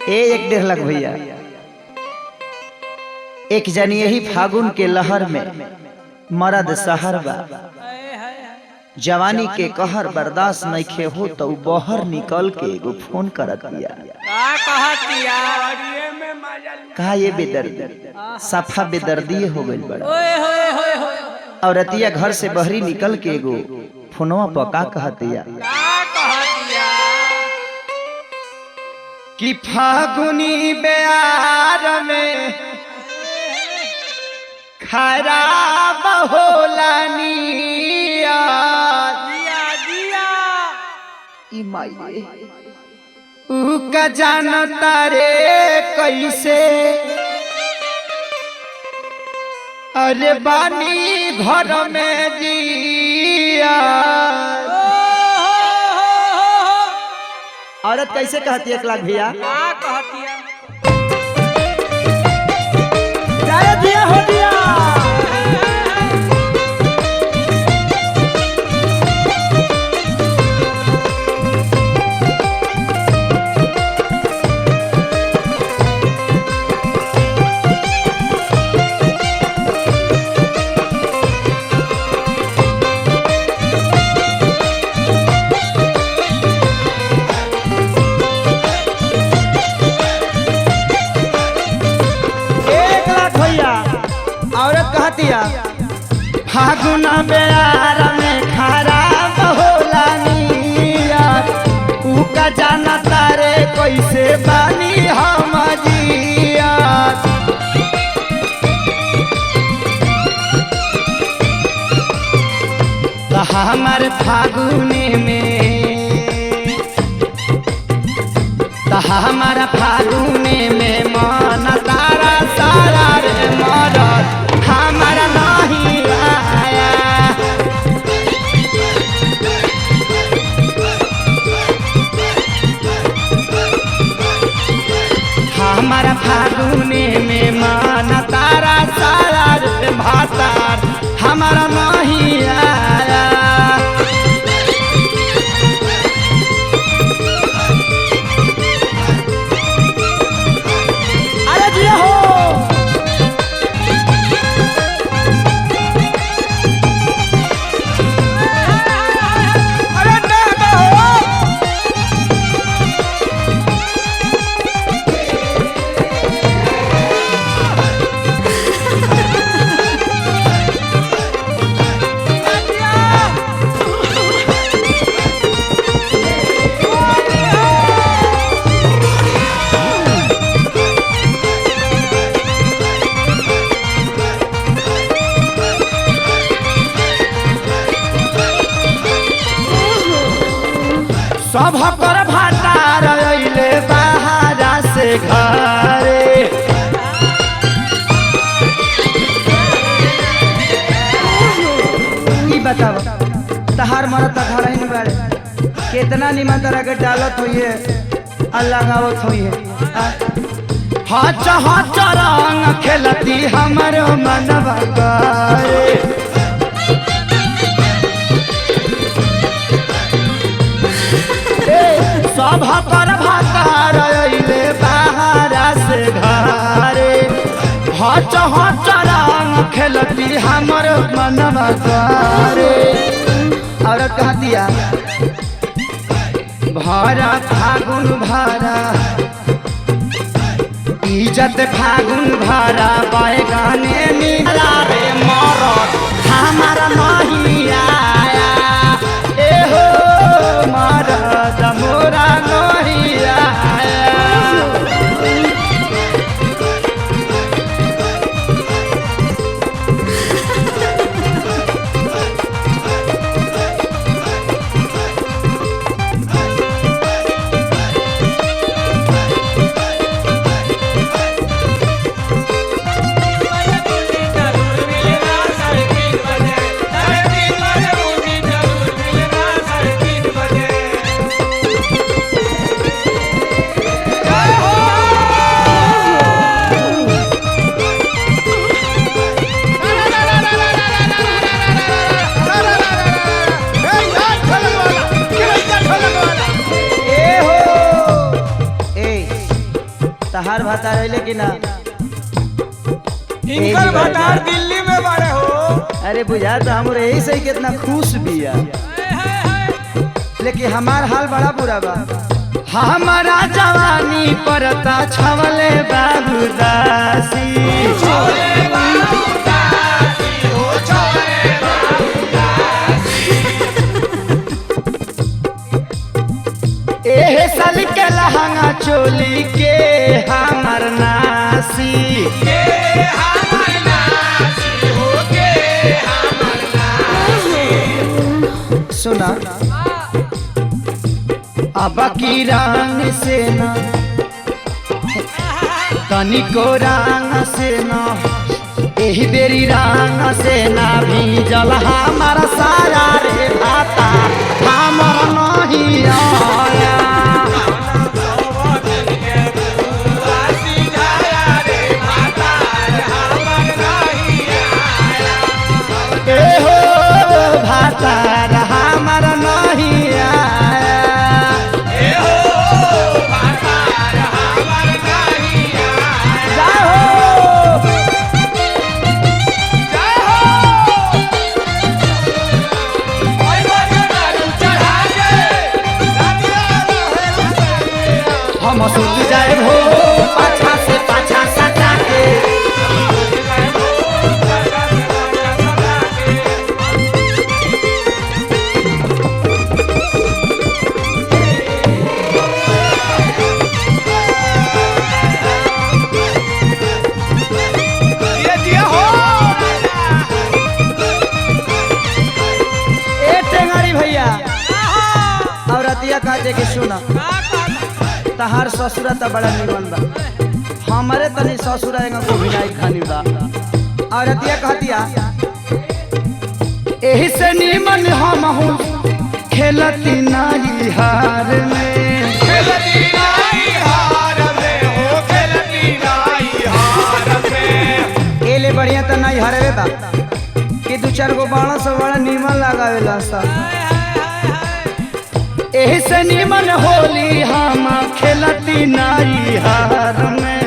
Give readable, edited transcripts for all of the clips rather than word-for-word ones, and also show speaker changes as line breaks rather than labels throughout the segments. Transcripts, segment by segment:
एक 1.5 लाख भैया। एक जन यही फागुन के लहर में मरद सहर बा, जवानी के कहर बर्दाश्त नहीं खे हो तो बहर निकल के एगो फोन करत दिया। कहा ये बेदर्दी सफा बेदर्दी हो गई बड़ा। और रतिया घर से बहरी निकल के एगो फोनवा पका कहतिया कि फागुनी बेआर में खराब होला निया ई माई ऊ का जानता रे कैसे अरे बानी घर में जिया। औरत कैसे कहती है 1 लाख भैया? दिया हो दिया। फागुन बेआर में खराब होला निया ऊ का जानता रे कैसे बानी हम जिया। तो हमार फागुने में तो हमारा फागुने में मन तारा सारा रे मरद हमारा नहीं आया। हमारा फागुने में मन तारा सारा रे भातार हमारा नहीं आया। अरे जिया हो सब पर भातार अइले बाहरा से घरे। ई बताओ तहार मरद घर ही बारे कितना निमन तरह के डालत हुई है अल्लाह गावत हुई है। हच हच रंग खेलती हमरो मनवा करे। सब पर भातार अइले बाहरा से घरे। हच हच रंग खेलती हमर मनवा करे। औरत कहा दिया भरा फागुन भरा इज्जत फागुन भरा बैगाने मिला रे मरद हमारा नहीं आया। ए हो मरद मोरा नहीं आया।
Thank you.
तहार भाता रहे कि ना
इनकर भटार दिल्ली में बड़े हो।
अरे बुझा तो हम यही से कितना खुश बिया लेकिन हमार हाल बड़ा बुरा बा हमारा जवानी परता छवले बाबू दासी एहे साल के लहंगा चोली के हमर नासी सुना अब की रंग से न तनिको रंग से न एही बेरी रंग से ना भीजल हमारा सारा रे भाता हमर नहीं आया एहो भाता हमर नहीं आया हम सुत जाए हो पाछा से पाछा सटा के ए टेंगारी भैया और रतिया काटे के सुना तहार ससुरा त बड़ा निमन बा हमारे तनी ससुरा एगो गोभिनाई खानी बा और अतिया कहतिया एही से निमन हम हूँ खेलती नाई हार में एले बढ़िया त नाई हारवे बा कि दू चार गो बाणा से बड़ा निमन लगावेला सब एही से निमन होली हम खेलती नाई हार में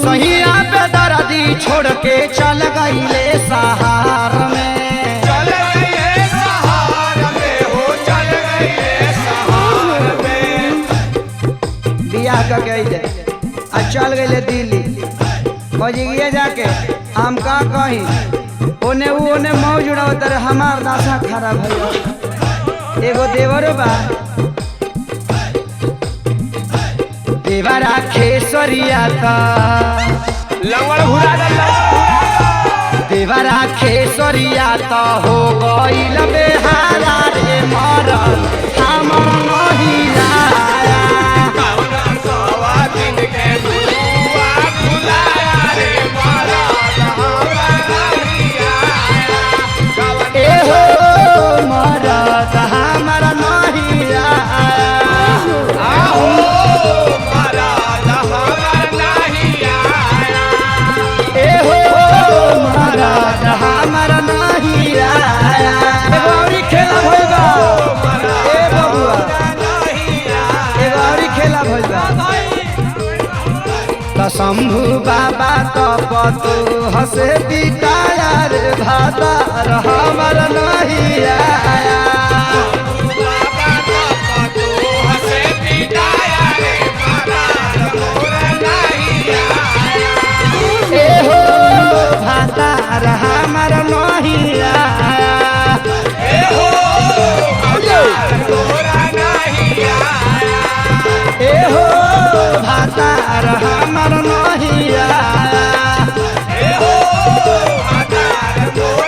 सहिया पे दर्दी छोड़ के चल गईले सहार में बियाह का गई आ चल गईले दिल्ली बजिए जाके हम का कहीं ओने ओने मौज उड़ावत रहे हमार दासा खराब है एगो देवरो बा देवरा खेसरिया का
लंगड़ भुरा
देवरा खेसरिया तो हो गईल बेहारा रे मरल हमर नहीं आया एहो मरद हमर नहीं आया एहो मरद हमर नहीं आया एगो औरी खेला भइल बा ए बबुआ एगो औरी खेला भइल बा त शंभू बाबा तो पतु हसे पिटाया रे भाता हमर नहीं आया